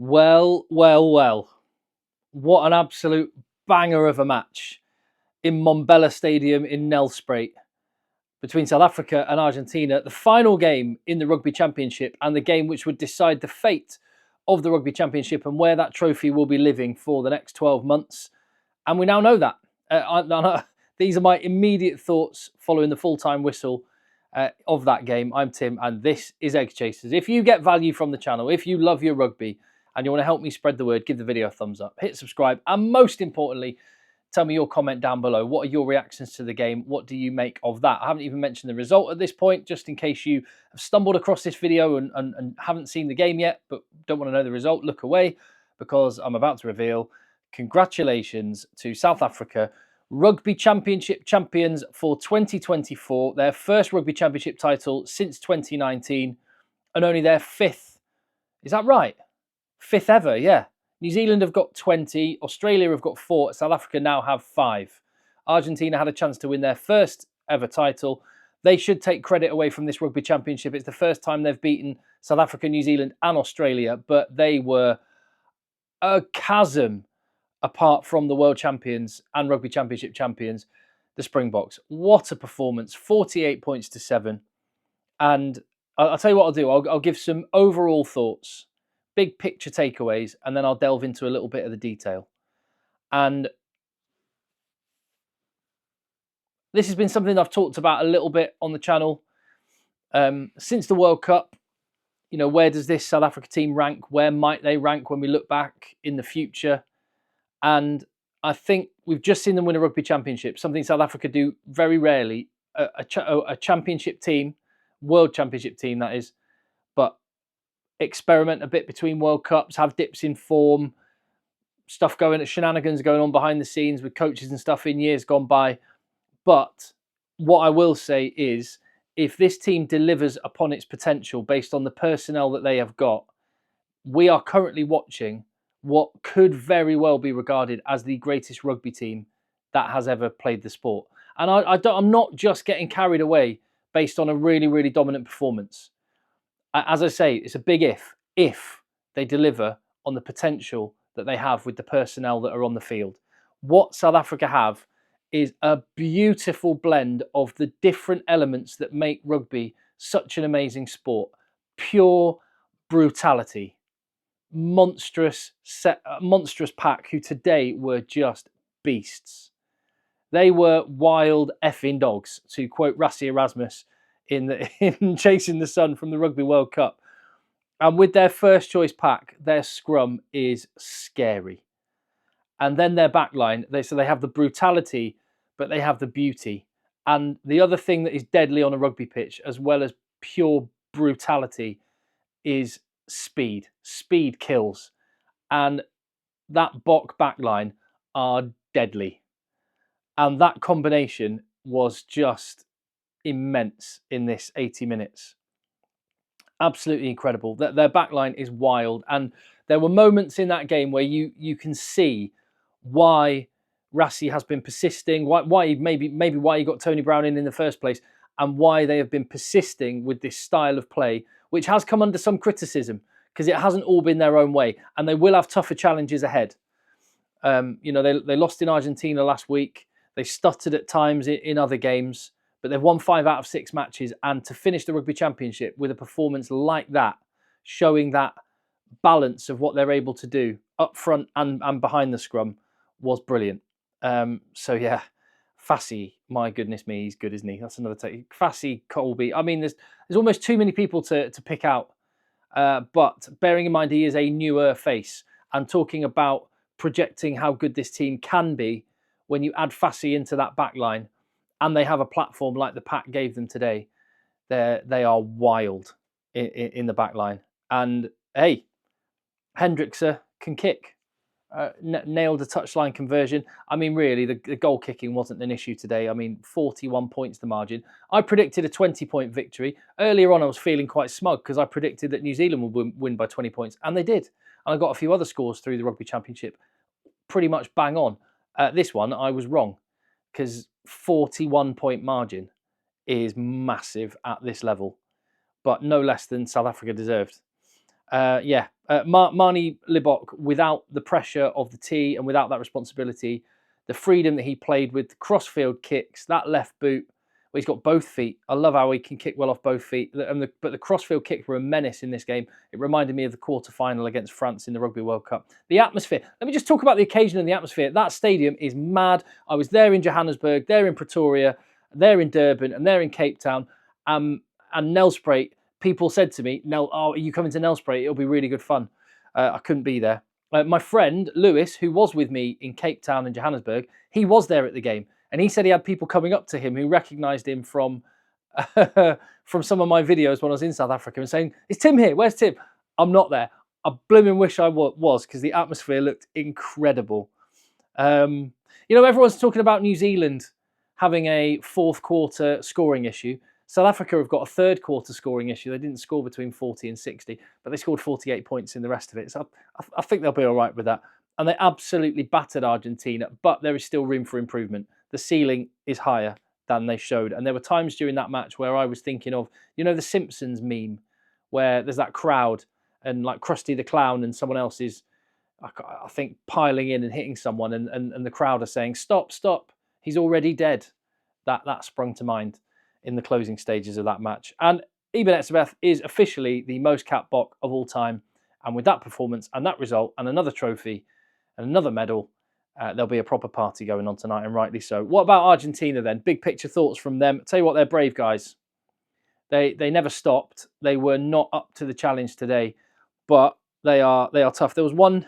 Well, well, well. What an absolute banger of a match in Mombella Stadium in Nelspruit between South Africa and Argentina. The final game in the Rugby Championship and the game which would decide the fate of the Rugby Championship and where that trophy will be living for the next 12 months. And we now know that. These are my immediate thoughts following the full-time whistle of that game. I'm Tim, and this is Egg Chasers. If you get value from the channel, if you love your rugby and you want to help me spread the word, give the video a thumbs up, hit subscribe, and most importantly, tell me your comment down below. What are your reactions to the game? What do you make of that? I haven't even mentioned the result at this point, just in case you have stumbled across this video and haven't seen the game yet, but don't want to know the result. Look away, because I'm about to reveal. Congratulations to South Africa, Rugby Championship champions for 2024. Their first Rugby Championship title since 2019, and only their fifth. Is that right? Fifth ever, yeah. New Zealand have got 20, Australia have got 4, South Africa now have 5. Argentina had a chance to win their first ever title. They should take credit away from this Rugby Championship. It's the first time they've beaten South Africa, New Zealand and Australia, but they were a chasm apart from the World Champions and Rugby Championship champions, the Springboks. What a performance, 48 points to 7. And I'll tell you what I'll do. I'll give some overall thoughts, big picture takeaways, and then I'll delve into a little bit of the detail. And this has been something I've talked about a little bit on the channel since the World Cup. You know, where does this South Africa team rank? Where might they rank when we look back in the future? And I think we've just seen them win a Rugby Championship, something South Africa do very rarely. A championship team, World Championship team that is, but experiment a bit between World Cups, have dips in form, stuff going, shenanigans going on behind the scenes with coaches and stuff in years gone by. But what I will say is, if this team delivers upon its potential based on the personnel that they have got, we are currently watching what could very well be regarded as the greatest rugby team that has ever played the sport. And I'm not just getting carried away based on a really, really dominant performance. As I say, it's a big if they deliver on the potential that they have with the personnel that are on the field. What South Africa have is a beautiful blend of the different elements that make rugby such an amazing sport. Pure brutality. Monstrous pack who today were just beasts. They were wild effing dogs, to quote Rassie Erasmus in Chasing the Sun from the Rugby World Cup. And with their first choice pack, their scrum is scary. And then their backline, they have the brutality, but they have the beauty. And the other thing that is deadly on a rugby pitch, as well as pure brutality, is speed. Speed kills. And that Bok backline are deadly. And that combination was just immense in this 80 minutes. Absolutely incredible. Their backline is wild. And there were moments in that game where you can see why Rassie has been persisting, why maybe why he got Tony Brown in the first place, and why they have been persisting with this style of play, which has come under some criticism because it hasn't all been their own way, and they will have tougher challenges ahead. You know, they lost in Argentina last week. They stuttered at times in other games, but they've won 5 out of 6 matches, and to finish the Rugby Championship with a performance like that, showing that balance of what they're able to do up front and behind the scrum, was brilliant. So yeah, Fassi, my goodness me, he's good, isn't he? That's another take. Fassi, Colby. I mean, there's almost too many people to pick out. But bearing in mind he is a newer face, and talking about projecting how good this team can be when you add Fassi into that back line, and they have a platform like the pack gave them today, they are wild in the back line. And hey, Hendrickse can kick. Nailed a touchline conversion. I mean, really, the goal kicking wasn't an issue today. I mean, 41 points the margin. I predicted a 20-point victory. Earlier on, I was feeling quite smug because I predicted that New Zealand would win by 20 points, and they did. And I got a few other scores through the Rugby Championship, pretty much bang on. This one, I was wrong, because 41-point margin is massive at this level, but no less than South Africa deserved. Yeah, Marnie Libok, without the pressure of the tee and without that responsibility, the freedom that he played with, the crossfield kicks, that left boot, well, he's got both feet. I love how he can kick well off both feet. But the crossfield kicks were a menace in this game. It reminded me of the quarter-final against France in the Rugby World Cup. The atmosphere. Let me just talk about the occasion and the atmosphere. That stadium is mad. I was there in Johannesburg, there in Pretoria, there in Durban, and there in Cape Town. And Nelspruit, people said to me, are you coming to Nelspruit? It'll be really good fun. I couldn't be there. My friend, Lewis, who was with me in Cape Town and Johannesburg, he was there at the game. And he said he had people coming up to him who recognised him from some of my videos when I was in South Africa and saying, "Is Tim here? Where's Tim?" I'm not there. I blooming wish I was, because the atmosphere looked incredible. Everyone's talking about New Zealand having a fourth quarter scoring issue. South Africa have got a third quarter scoring issue. They didn't score between 40 and 60, but they scored 48 points in the rest of it. So I think they'll be all right with that. And they absolutely battered Argentina, but there is still room for improvement. The ceiling is higher than they showed. And there were times during that match where I was thinking of, the Simpsons meme, where there's that crowd and like Krusty the Clown and someone else is, I think, piling in and hitting someone, and the crowd are saying, "Stop, stop, he's already dead." That sprung to mind in the closing stages of that match. And Eben Etzebeth is officially the most capped Bok of all time. And with that performance and that result and another trophy and another medal, there'll be a proper party going on tonight, and rightly so. What about Argentina then? Big picture thoughts from them. I'll tell you what, they're brave guys. They never stopped. They were not up to the challenge today, but they are tough. There was one,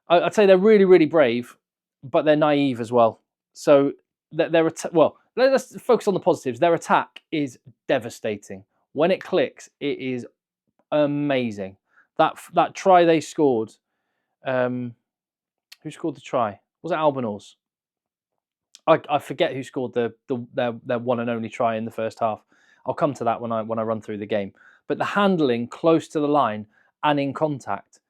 I'd say they're really, really brave, but they're naive as well. So let's focus on the positives. Their attack is devastating. When it clicks, it is amazing. That try they scored. Who scored the try? Was it Albanese? I forget who scored their one and only try in the first half. I'll come to that when I run through the game. But the handling close to the line and in contact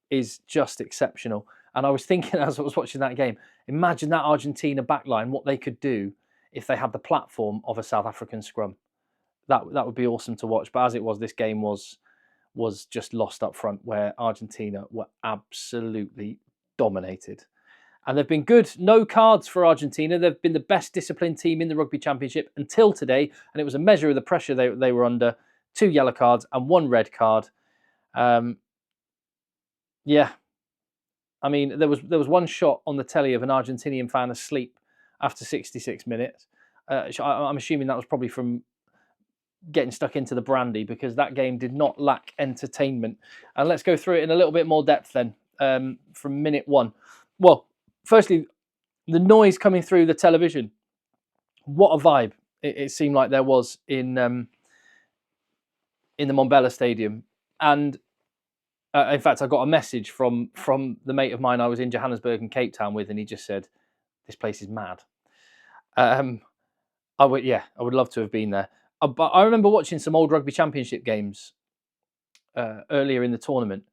is just exceptional. And I was thinking as I was watching that game, imagine that Argentina backline, what they could do if they had the platform of a South African scrum. That would be awesome to watch. But as it was, this game was just lost up front, where Argentina were absolutely dominated. And they've been good. No cards for Argentina. They've been the best disciplined team in the Rugby Championship until today. And it was a measure of the pressure they were under. 2 yellow cards and 1 red card. Yeah. I mean, there was one shot on the telly of an Argentinian fan asleep after 66 minutes. I'm assuming that was probably from getting stuck into the brandy, because that game did not lack entertainment. And let's go through it in a little bit more depth then, from minute 1. Well, firstly, the noise coming through the television. What a vibe it seemed like there was in the Mbombela Stadium. And in fact, I got a message from the mate of mine I was in Johannesburg and Cape Town with, and he just said, "This place is mad." I would love to have been there. But I remember watching some old Rugby Championship games earlier in the tournament,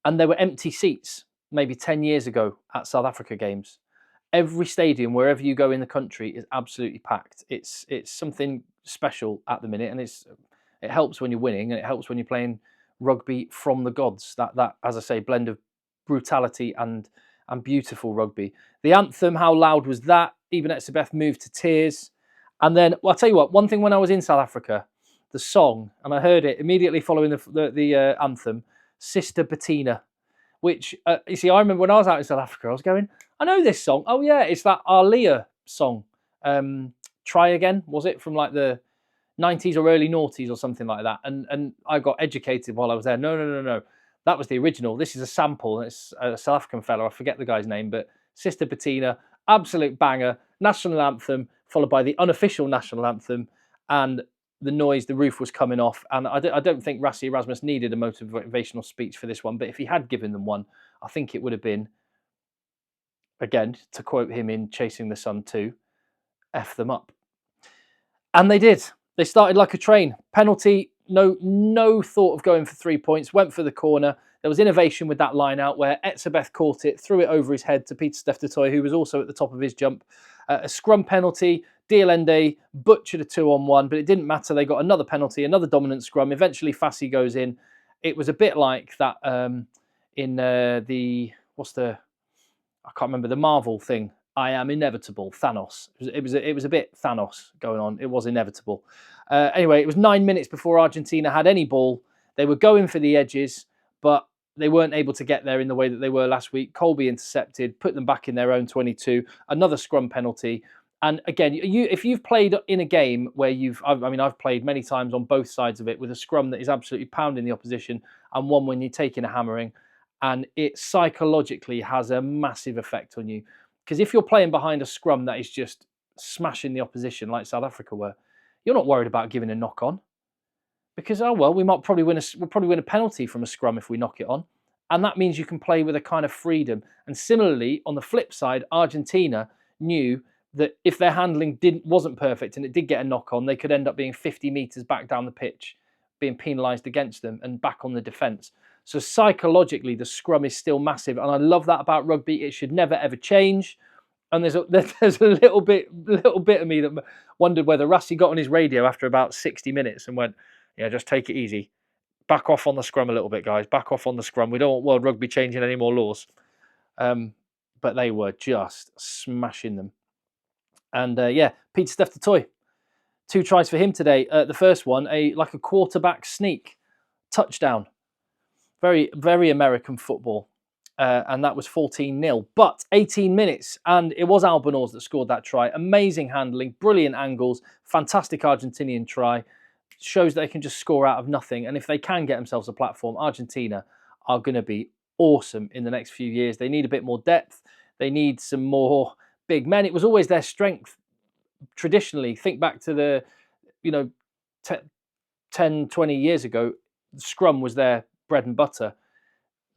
and there were empty seats maybe 10 years ago at South Africa games. Every stadium, wherever you go in the country, is absolutely packed. It's something special at the minute, and it helps when you're winning, and it helps when you're playing rugby from the gods. That as I say, blend of brutality and beautiful rugby. The anthem, how loud was that? Eben Etzebeth moved to tears. And then, well, I'll tell you what, one thing when I was in South Africa, the song, and I heard it immediately following the anthem, Sister Bettina, which, you see, I remember when I was out in South Africa, I was going, I know this song. Oh, yeah, it's that Arlia song. Try Again, was it? From like the 90s or early noughties or something like that. And I got educated while I was there. No. That was the original. This is a sample. It's a South African fella. I forget the guy's name, but Sister Bettina, absolute banger. National anthem, followed by the unofficial national anthem, and the noise, the roof was coming off. And I don't think Rassie Erasmus needed a motivational speech for this one, but if he had given them one, I think it would have been, again, to quote him in Chasing the Sun 2, F them up. And they did. They started like a train. Penalty, no thought of going for 3 points, went for the corner. There was innovation with that line out where Etzebeth caught it, threw it over his head to Peter Steph du Toit, who was also at the top of his jump. A scrum penalty, Dielende butchered a 2-on-1, but it didn't matter. They got another penalty, another dominant scrum. Eventually, Fassi goes in. It was a bit like that in I can't remember the Marvel thing. I am inevitable. Thanos. It was a bit Thanos going on. It was inevitable. Anyway, it was 9 minutes before Argentina had any ball. They were going for the edges, but they weren't able to get there in the way that they were last week. Colby intercepted, put them back in their own 22. Another scrum penalty. And again, if you've played in a game where I've played many times on both sides of it with a scrum that is absolutely pounding the opposition and one when you're taking a hammering, and it psychologically has a massive effect on you. Because if you're playing behind a scrum that is just smashing the opposition like South Africa were, you're not worried about giving a knock on. Because, oh well, we'll probably win a penalty from a scrum if we knock it on. And that means you can play with a kind of freedom. And similarly, on the flip side, Argentina knew that if their handling wasn't perfect and it did get a knock on, they could end up being 50 metres back down the pitch, being penalised against them and back on the defence. So psychologically, the scrum is still massive. And I love that about rugby. It should never, ever change. And there's a little bit of me that wondered whether Rassie got on his radio after about 60 minutes and went, yeah, just take it easy. Back off on the scrum a little bit, guys. Back off on the scrum. We don't want World Rugby changing any more laws. But they were just smashing them. And Peter Steph the Toy. 2 tries for him today. The first one, like a quarterback sneak. Touchdown. Very, very American football. And that was 14-0. But 18 minutes, and it was Albanese that scored that try. Amazing handling, brilliant angles, fantastic Argentinian try. Shows that they can just score out of nothing. And if they can get themselves a platform, Argentina are going to be awesome in the next few years. They need a bit more depth. They need some more big men. It was always their strength traditionally. Think back to the, 10, 20 years ago, scrum was their bread and butter.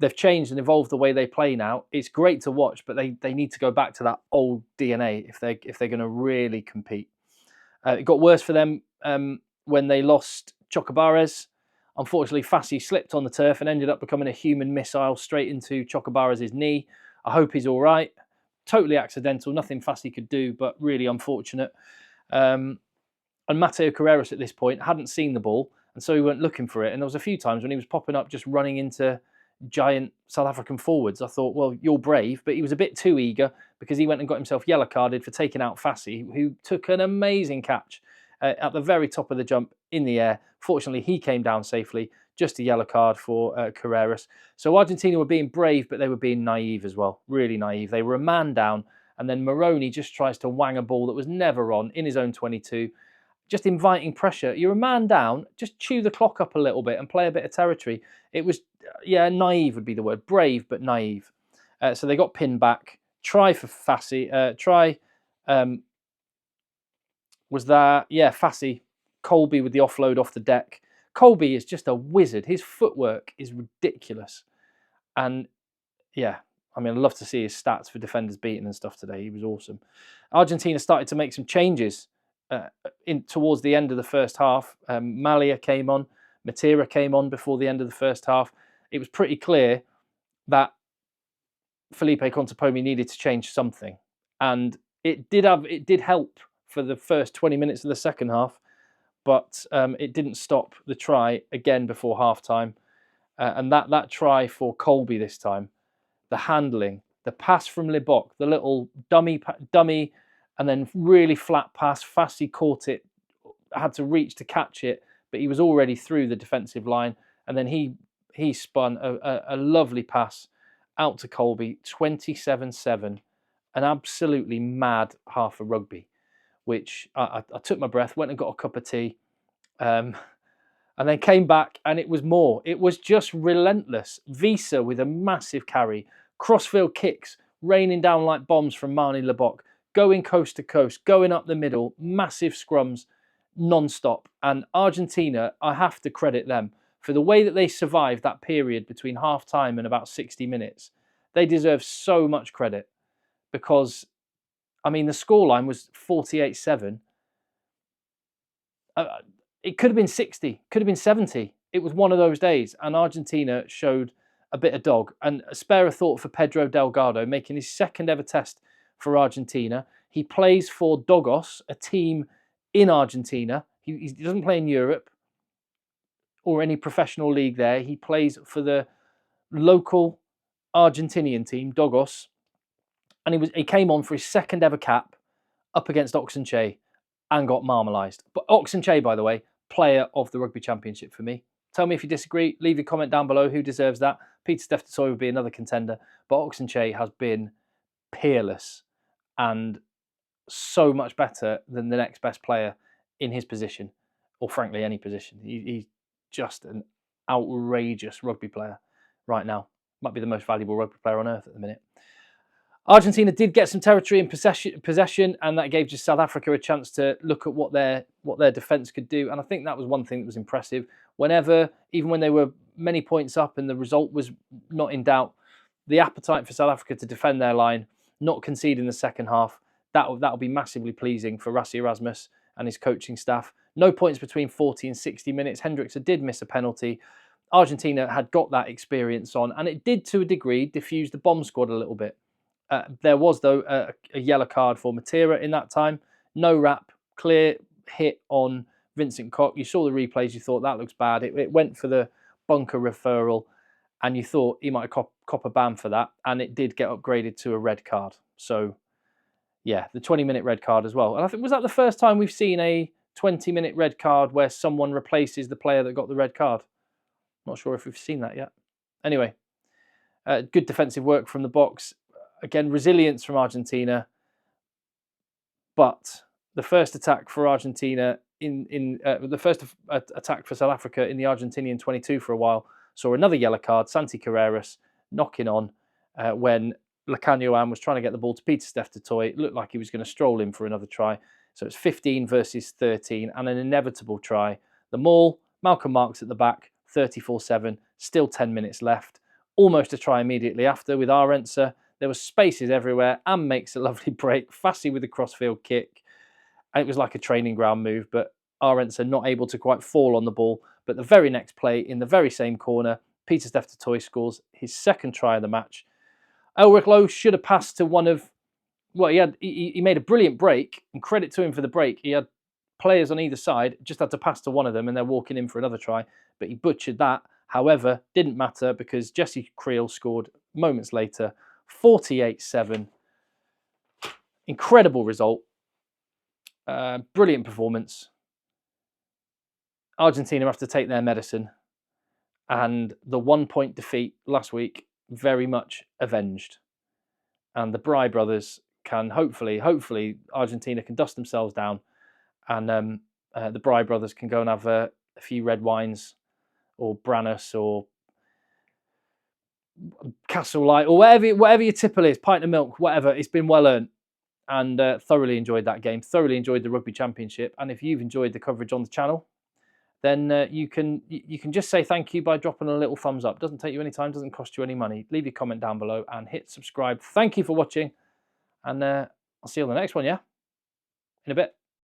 They've changed and evolved the way they play now. It's great to watch, but they need to go back to that old DNA if they're going to really compete. It got worse for them when they lost Chocobares. Unfortunately, Fassi slipped on the turf and ended up becoming a human missile straight into Chocobares' knee. I hope he's all right. Totally accidental, nothing Fassi could do, but really unfortunate. And Mateo Carreras at this point hadn't seen the ball, and so he went looking for it. And there was a few times when he was popping up just running into giant South African forwards. I thought, well, you're brave, but he was a bit too eager because he went and got himself yellow carded for taking out Fassi, who took an amazing catch at the very top of the jump in the air. Fortunately, he came down safely. Just a yellow card for Carreras. So Argentina were being brave, but they were being naive as well. Really naive. They were a man down, and then Moroni just tries to wang a ball that was never on in his own 22, just inviting pressure. You're a man down, just chew the clock up a little bit and play a bit of territory. It was, naive would be the word. Brave, but naive. So they got pinned back. Try for Fassi. Was that, Fassi. Colby with the offload off the deck. Colby is just a wizard. His footwork is ridiculous. And I'd love to see his stats for defenders beaten and stuff today. He was awesome. Argentina started to make some changes towards the end of the first half. Malia came on. Matera came on before the end of the first half. It was pretty clear that Felipe Contepomi needed to change something. And it did help for the first 20 minutes of the second half. But it didn't stop the try again before half-time. And that try for Colby this time, the handling, the pass from Libok, the little dummy, and then really flat pass. Fassi caught it, had to reach to catch it, but he was already through the defensive line. And then he spun a lovely pass out to Colby, 27-7, an absolutely mad half of rugby. Which I took my breath, went and got a cup of tea, and then came back, and it was more. It was just relentless. Visa with a massive carry, crossfield kicks raining down like bombs from Marnie Lebok, going coast to coast, going up the middle, massive scrums, non-stop. And Argentina, I have to credit them for the way that they survived that period between half-time and about 60 minutes. They deserve so much credit because the scoreline was 48-7. It could have been 60, could have been 70. It was one of those days, and Argentina showed a bit of dog. And a spare a thought for Pedro Delgado, making his second ever test for Argentina. He plays for Dogos, a team in Argentina. He doesn't play in Europe, or any professional league there. He plays for the local Argentinian team, Dogos, and he came on for his second ever cap up against Oxenche and got marmalised. But Oxenche, by the way, player of the Rugby Championship for me. Tell me if you disagree. Leave your comment down below. Who deserves that? Peter Steph would be another contender. But Oxenche has been peerless and so much better than the next best player in his position, or frankly, any position. He's just an outrageous rugby player right now. Might be the most valuable rugby player on earth at the minute. Argentina did get some territory in possession, and that gave just South Africa a chance to look at what their defence could do. And I think that was one thing that was impressive. Even when they were many points up and the result was not in doubt, the appetite for South Africa to defend their line, not concede in the second half, that'll be massively pleasing for Rassie Erasmus and his coaching staff. No points between 40 and 60 minutes. Hendrickse did miss a penalty. Argentina had got that experience on, and it did, to a degree, diffuse the bomb squad a little bit. There was, though, a yellow card for Matera in that time. No wrap, clear hit on Vincent Koch. You saw the replays, you thought that looks bad. It went for the bunker referral, and you thought he might cop a ban for that, and it did get upgraded to a red card. So, yeah, the 20-minute red card as well. And I think, was that the first time we've seen a 20-minute red card where someone replaces the player that got the red card? Not sure if we've seen that yet. Anyway, good defensive work from the box. Again, resilience from Argentina, but the first attack for Argentina the first attack for South Africa in the Argentinian 22 for a while saw another yellow card. Santi Carreras knocking on when Lecanyoan was trying to get the ball to Peter Steph. It looked like he was going to stroll in for another try. So it's 15 versus 13 and an inevitable try. The maul, Malcolm Marks at the back, 34-7, still 10 minutes left. Almost a try immediately after with Arentse. There were spaces everywhere and makes a lovely break. Fassi with a crossfield kick. And it was like a training ground move, but Arentse not able to quite fall on the ball. But the very next play, in the very same corner, Peter Steph scores his second try of the match. Elric Lowe should have passed to one of... Well, he made a brilliant break, and credit to him for the break. He had players on either side, just had to pass to one of them, and they're walking in for another try. But he butchered that. However, didn't matter because Jesse Creel scored moments later. 48-7. Incredible result. Brilliant performance. Argentina have to take their medicine. And the 1-point defeat last week, very much avenged. And the Braai Brothers can hopefully Argentina can dust themselves down. And the Braai Brothers can go and have a few red wines or Brannus or Castle Light or whatever your tipple is, pint of milk, whatever. It's been well earned, and thoroughly enjoyed that game. Thoroughly enjoyed the Rugby Championship. And if you've enjoyed the coverage on the channel, then you can just say thank you by dropping a little thumbs up. Doesn't take you any time, doesn't cost you any money. Leave your comment down below and hit subscribe. Thank you for watching, and I'll see you on the next one. Yeah, in a bit.